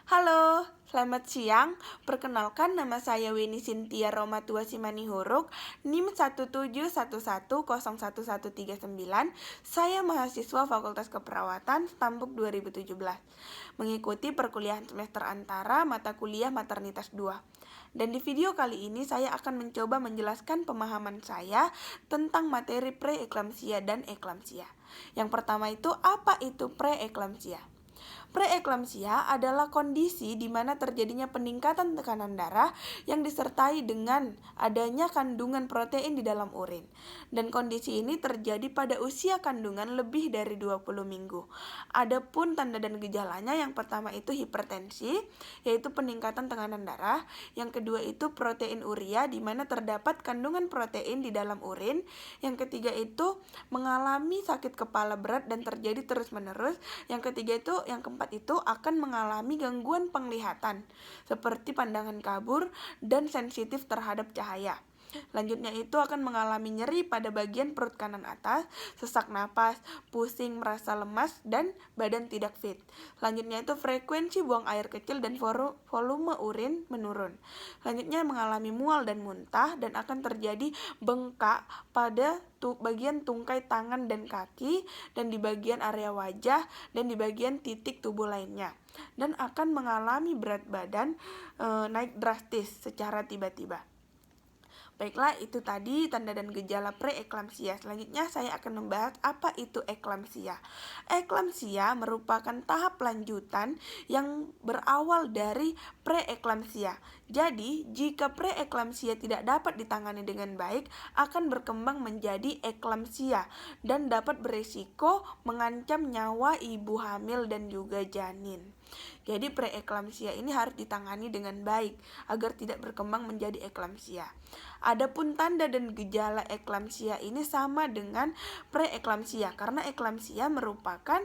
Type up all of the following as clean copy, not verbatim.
Halo, selamat siang. Perkenalkan, nama saya Weni Sintia Romatua Simanihuruk, NIM 171101139. Saya mahasiswa Fakultas Keperawatan, Stambuk 2017. Mengikuti perkuliahan semester antara mata kuliah Maternitas 2. Dan di video kali ini saya akan mencoba menjelaskan pemahaman saya tentang materi preeklamsia dan eklamsia. Yang pertama itu, apa itu preeklamsia? Preeklamsia adalah kondisi di mana terjadinya peningkatan tekanan darah yang disertai dengan adanya kandungan protein di dalam urin. Dan kondisi ini terjadi pada usia kandungan lebih dari 20 minggu. Adapun tanda dan gejalanya, yang pertama itu hipertensi, yaitu peningkatan tekanan darah. Yang kedua itu protein urea, di mana terdapat kandungan protein di dalam urin. Yang ketiga itu mengalami sakit kepala berat dan terjadi terus-menerus. Yang ketiga itu, yang keempat itu akan mengalami gangguan penglihatan seperti pandangan kabur dan sensitif terhadap cahaya. Selanjutnya itu akan mengalami nyeri pada bagian perut kanan atas, sesak napas, pusing, merasa lemas, dan badan tidak fit. Selanjutnya itu frekuensi buang air kecil dan volume urin menurun. Selanjutnya mengalami mual dan muntah, dan akan terjadi bengkak pada bagian tungkai tangan dan kaki, dan di bagian area wajah, dan di bagian titik tubuh lainnya. Dan akan mengalami berat badan naik drastis secara tiba-tiba. Baiklah, itu tadi tanda dan gejala preeklamsia. Selanjutnya saya akan membahas apa itu eklamsia. Eklamsia merupakan tahap lanjutan yang berawal dari preeklamsia. Jadi, jika preeklamsia tidak dapat ditangani dengan baik, akan berkembang menjadi eklamsia dan dapat berisiko mengancam nyawa ibu hamil dan juga janin. Jadi preeklamsia ini harus ditangani dengan baik agar tidak berkembang menjadi eklamsia. Adapun tanda dan gejala eklamsia ini sama dengan preeklamsia, karena eklamsia merupakan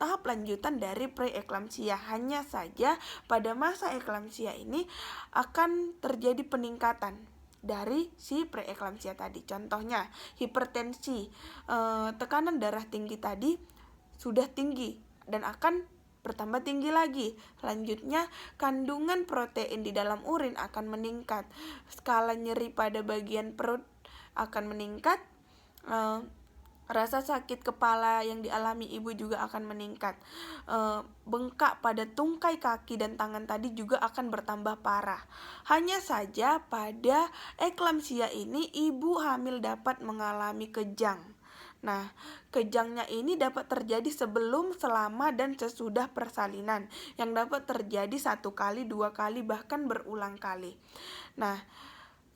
tahap lanjutan dari preeklamsia. Hanya saja pada masa eklamsia ini akan terjadi peningkatan dari si preeklamsia tadi. Contohnya hipertensi, tekanan darah tinggi tadi sudah tinggi dan akan bertambah tinggi lagi. Selanjutnya, kandungan protein di dalam urin akan meningkat. Skala nyeri pada bagian perut akan meningkat. Rasa sakit kepala yang dialami ibu juga akan meningkat. Bengkak pada tungkai kaki dan tangan tadi juga akan bertambah parah. Hanya saja pada eklamsia ini ibu hamil dapat mengalami kejang. Nah, kejangnya ini dapat terjadi sebelum, selama, dan sesudah persalinan, yang dapat terjadi 1 kali, 2 kali, bahkan berulang kali. Nah,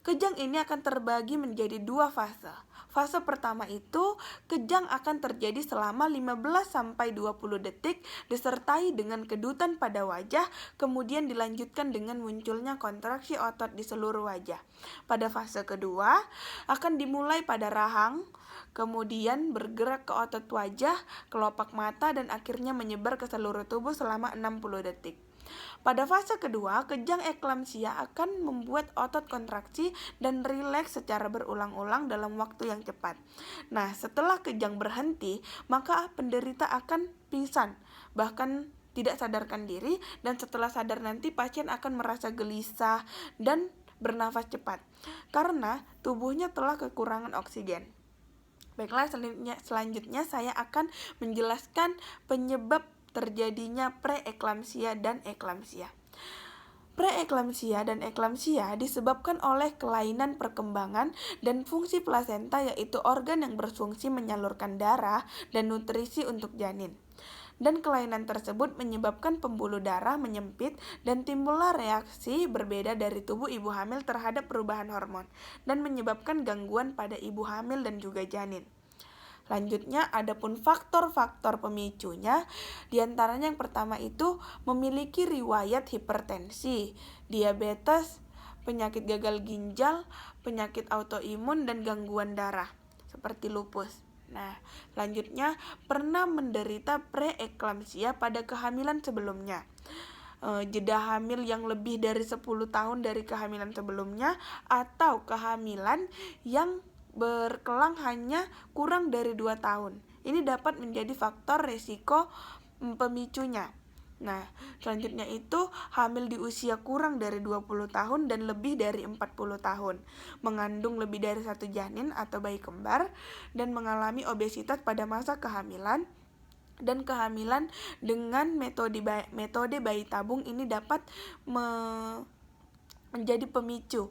kejang ini akan terbagi menjadi 2 fase. Fase pertama itu, kejang akan terjadi selama 15-20 detik disertai dengan kedutan pada wajah, kemudian dilanjutkan dengan munculnya kontraksi otot di seluruh wajah. Pada fase kedua, akan dimulai pada rahang, kemudian bergerak ke otot wajah, kelopak mata, dan akhirnya menyebar ke seluruh tubuh selama 60 detik. Pada fase kedua, kejang eklamsia akan membuat otot kontraksi dan rileks secara berulang-ulang dalam waktu yang cepat. Nah, setelah kejang berhenti, maka penderita akan pingsan, bahkan tidak sadarkan diri, dan setelah sadar nanti pasien akan merasa gelisah dan bernafas cepat karena tubuhnya telah kekurangan oksigen. Baiklah, selanjutnya saya akan menjelaskan penyebab terjadinya preeklamsia dan eklamsia. Preeklamsia dan eklamsia disebabkan oleh kelainan perkembangan dan fungsi plasenta, yaitu organ yang berfungsi menyalurkan darah dan nutrisi untuk janin. Dan kelainan tersebut menyebabkan pembuluh darah menyempit dan timbullah reaksi berbeda dari tubuh ibu hamil terhadap perubahan hormon dan menyebabkan gangguan pada ibu hamil dan juga janin. Lanjutnya, adapun faktor-faktor pemicunya, diantaranya yang pertama itu memiliki riwayat hipertensi, diabetes, penyakit gagal ginjal, penyakit autoimun, dan gangguan darah seperti lupus. Nah, selanjutnya pernah menderita preeklamsia pada kehamilan sebelumnya. Jeda hamil yang lebih dari 10 tahun dari kehamilan sebelumnya, atau kehamilan yang berkelang hanya kurang dari 2 tahun. Ini dapat menjadi faktor resiko pemicunya. Nah, selanjutnya itu hamil di usia kurang dari 20 tahun dan lebih dari 40 tahun, mengandung lebih dari satu janin atau bayi kembar, dan mengalami obesitas pada masa kehamilan, dan kehamilan dengan metode bayi tabung ini dapat menjadi pemicu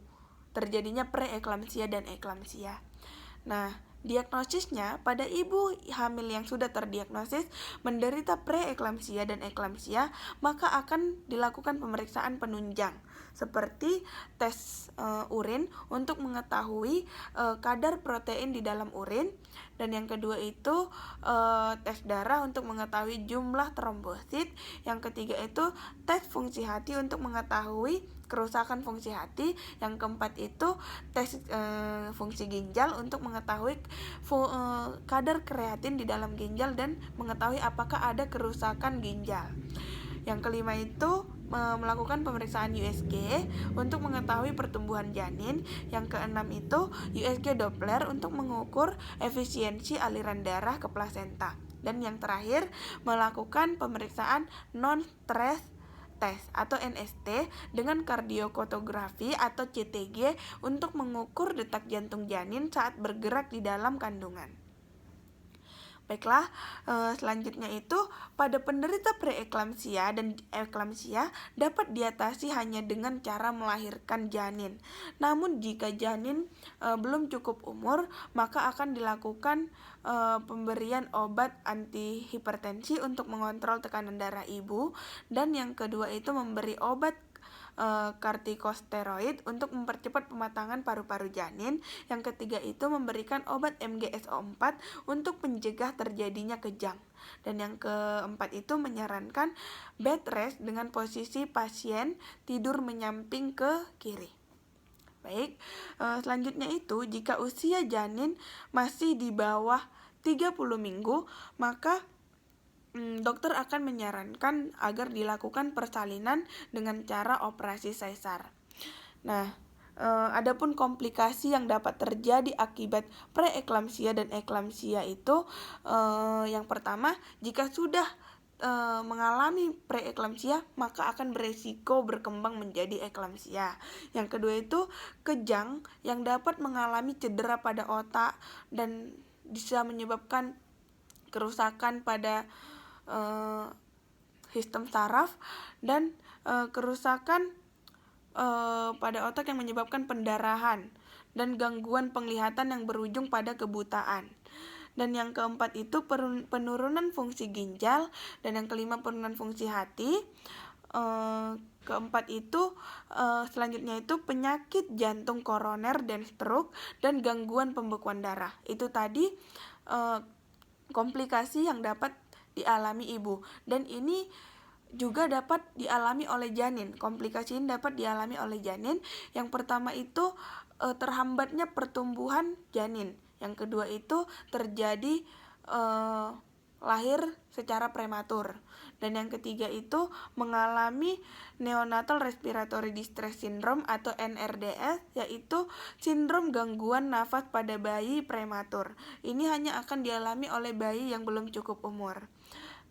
terjadinya preeklamsia dan eklamsia. Nah, diagnosisnya pada ibu hamil yang sudah terdiagnosis menderita preeklamsia dan eklamsia, maka akan dilakukan pemeriksaan penunjang seperti tes urin untuk mengetahui kadar protein di dalam urin, dan yang kedua itu tes darah untuk mengetahui jumlah trombosit, yang ketiga itu tes fungsi hati untuk mengetahui kerusakan fungsi hati, yang keempat itu tes fungsi ginjal untuk mengetahui kadar kreatin di dalam ginjal dan mengetahui apakah ada kerusakan ginjal. Yang kelima itu melakukan pemeriksaan USG untuk mengetahui pertumbuhan janin. Yang keenam itu USG Doppler untuk mengukur efisiensi aliran darah ke plasenta. Dan yang terakhir melakukan pemeriksaan non-stress test atau NST dengan kardiokotografi atau CTG untuk mengukur detak jantung janin saat bergerak di dalam kandungan. Baiklah, selanjutnya itu pada penderita preeklamsia dan eklamsia dapat diatasi hanya dengan cara melahirkan janin. Namun jika janin belum cukup umur, maka akan dilakukan pemberian obat antihipertensi untuk mengontrol tekanan darah ibu, dan yang kedua itu memberi obat kortikosteroid untuk mempercepat pematangan paru-paru janin. Yang ketiga itu memberikan obat MGSO4 untuk mencegah terjadinya kejang. Dan yang keempat itu menyarankan bed rest dengan posisi pasien tidur menyamping ke kiri. Baik, selanjutnya itu jika usia janin masih di bawah 30 minggu, maka dokter akan menyarankan agar dilakukan persalinan dengan cara operasi sesar. Nah, adapun komplikasi yang dapat terjadi akibat preeklamsia dan eklamsia itu yang pertama, jika sudah mengalami preeklamsia maka akan beresiko berkembang menjadi eklamsia. Yang kedua itu kejang yang dapat mengalami cedera pada otak dan bisa menyebabkan kerusakan pada sistem saraf dan kerusakan pada otak yang menyebabkan pendarahan dan gangguan penglihatan yang berujung pada kebutaan. Dan yang keempat itu penurunan fungsi ginjal, dan yang kelima penurunan fungsi hati. Keempat itu selanjutnya itu penyakit jantung koroner dan stroke dan gangguan pembekuan darah. Itu tadi komplikasi yang dapat dialami ibu, dan ini juga dapat dialami oleh janin. Komplikasi ini dapat dialami oleh janin. Yang pertama itu terhambatnya pertumbuhan janin. Yang kedua itu terjadi lahir secara prematur. Dan yang ketiga itu mengalami neonatal respiratory distress syndrome atau NRDS, yaitu sindrom gangguan nafas pada bayi prematur. Ini hanya akan dialami oleh bayi yang belum cukup umur.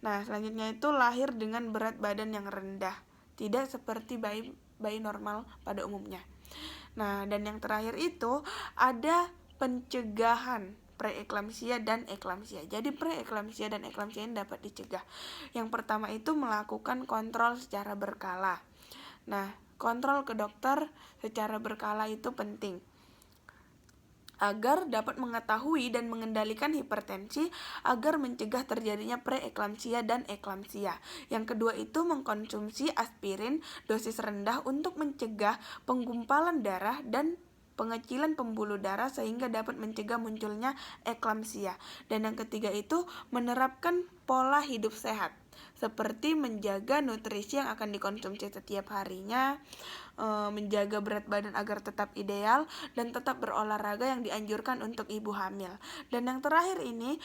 Nah, selanjutnya itu lahir dengan berat badan yang rendah, tidak seperti bayi normal pada umumnya. Nah, dan yang terakhir itu ada pencegahan preeklamsia dan eklamsia. Jadi preeklamsia dan eklamsia ini dapat dicegah. Yang pertama itu melakukan kontrol secara berkala. Nah, kontrol ke dokter secara berkala itu penting agar dapat mengetahui dan mengendalikan hipertensi agar mencegah terjadinya preeklamsia dan eklamsia. Yang kedua itu mengkonsumsi aspirin dosis rendah untuk mencegah penggumpalan darah dan pengecilan pembuluh darah sehingga dapat mencegah munculnya eklamsia. Dan yang ketiga itu menerapkan pola hidup sehat seperti menjaga nutrisi yang akan dikonsumsi setiap harinya, menjaga berat badan agar tetap ideal, dan tetap berolahraga yang dianjurkan untuk ibu hamil. Dan yang terakhir ini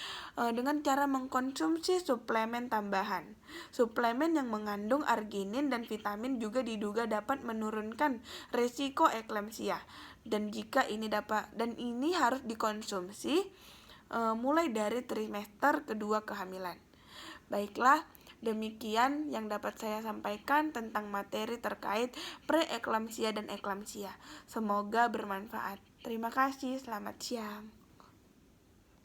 dengan cara mengkonsumsi suplemen tambahan. Suplemen yang mengandung arginin dan vitamin juga diduga dapat menurunkan risiko eklamsia. Dan ini harus dikonsumsi mulai dari trimester kedua kehamilan. Baiklah, Demikian yang dapat saya sampaikan tentang materi terkait preeklamsia dan eklamsia. Semoga bermanfaat. Terima kasih, selamat siang.